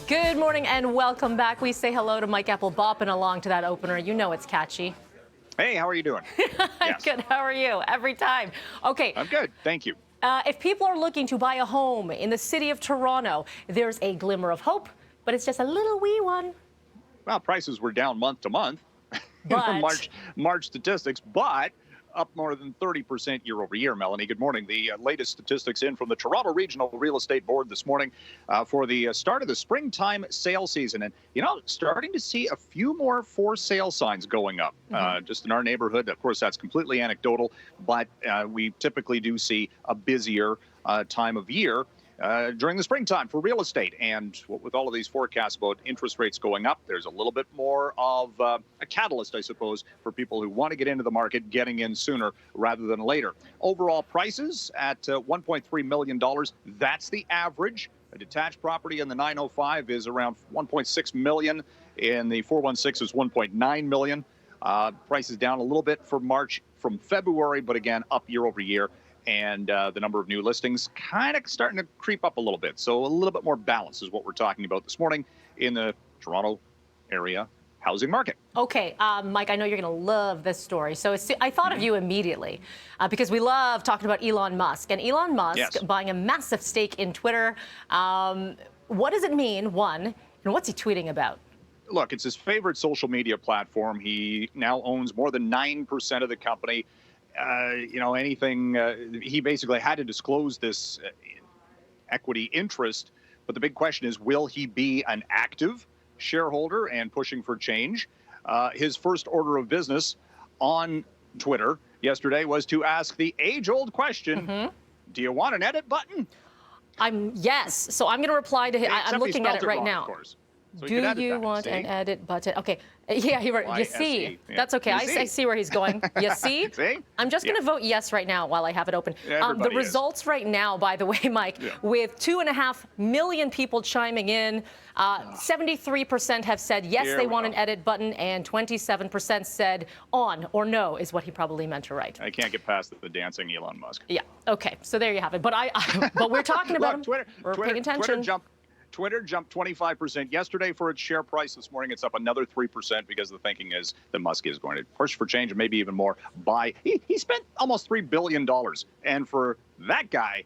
Good morning and welcome back. We say hello to Mike Apple bopping along to that opener. You know it's catchy. Hey, how are you doing? I'm Yes. good. How are you? Every time. Okay. I'm good. Thank you. If people are looking to buy a home in the city of Toronto, there's a glimmer of hope, but it's just a little wee one. Well, prices were down month to month in But the March statistics, but up more than 30% year over year, Melanie. Good morning. The latest statistics in from the Toronto Regional Real Estate Board this morning for the start of the springtime sale season. And, starting to see a few more for sale signs going up just in our neighborhood. Of course, that's completely anecdotal, but we typically do see a busier time of year during the springtime for real estate. And with all of these forecasts about interest rates going up, there's a little bit more of a catalyst, I suppose, for people who want to get into the market, getting in sooner rather than later. Overall prices at $1.3 million. That's the average. A detached property in the 905 is around $1.6 million. In the 416 is $1.9 million. Prices down a little bit for March from February, but again, up year over year. And the number of new listings kind of starting to creep up a little bit. So a little bit more balance is what we're talking about this morning in the Toronto area housing market. Okay, Mike, I know you're going to love this story. So I thought of you immediately because we love talking about Elon Musk. And Elon Musk buying a massive stake in Twitter. What does it mean, one, and what's he tweeting about? Look, it's his favorite social media platform. He now owns more than 9% of the company. He basically had to disclose this equity interest. But the big question is, will he be an active shareholder and pushing for change? His first order of business on Twitter yesterday was to ask the age-old question, do you want an edit button? Yes. So I'm going to reply to him. I'm looking at it right now. Of course. So do you want an edit button? Okay. Yeah, you see. Yeah. That's okay. I see where he's going. You see? See? I'm just going to vote yes right now while I have it open. The results right now, by the way, Mike, with 2.5 million people chiming in, 73% have said yes, they want an edit button, and 27% said on or no is what he probably meant to write. I can't get past the dancing Elon Musk. Yeah. Okay. So there you have it. But but we're talking about Look, him. We're paying attention. Twitter jumped 25% yesterday for its share price. This morning, it's up another 3% because the thinking is that Musk is going to push for change and maybe even more. He spent almost $3 billion. And for that guy,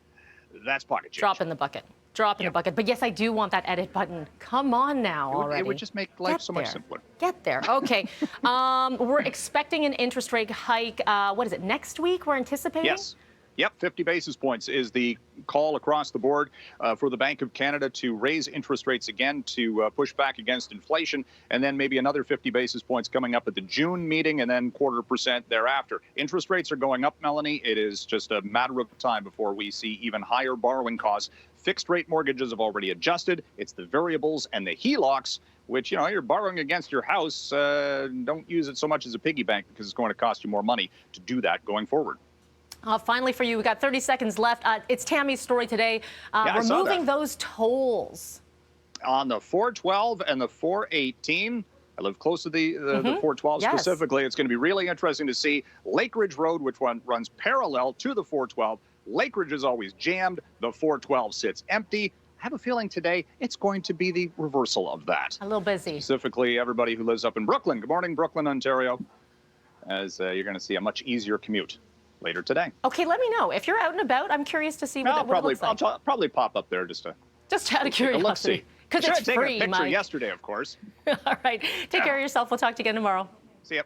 that's pocket change. Drop in the bucket. Drop in the bucket. But yes, I do want that edit button. Come on now already. It would just make life so much simpler. Get there. Okay. We're expecting an interest rate hike. What is it, next week we're anticipating? Yes. Yep, 50 basis points is the call across the board for the Bank of Canada to raise interest rates again to push back against inflation, and then maybe another 50 basis points coming up at the June meeting, and then 0.25% thereafter. Interest rates are going up, Melanie. It is just a matter of time before we see even higher borrowing costs. Fixed rate mortgages have already adjusted. It's the variables and the HELOCs, which, you're borrowing against your house. Don't use it so much as a piggy bank because it's going to cost you more money to do that going forward. Finally, for you, we got 30 seconds left. It's Tammy's story today. Removing those tolls on the 412 and the 418. I live close to the 412 specifically. It's going to be really interesting to see Lakeridge Road, which runs parallel to the 412. Lakeridge is always jammed. The 412 sits empty. I have a feeling today it's going to be the reversal of that. A little busy. Specifically, everybody who lives up in Brooklyn. Good morning, Brooklyn, Ontario, as you're going to see a much easier commute later today. Okay, let me know. If you're out and about, I'm curious to see what it looks like. I'll probably pop up there just out of curiosity. Because it's free, Mike. Mike. Yesterday, of course. All right. Take care of yourself. We'll talk to you again tomorrow. See ya.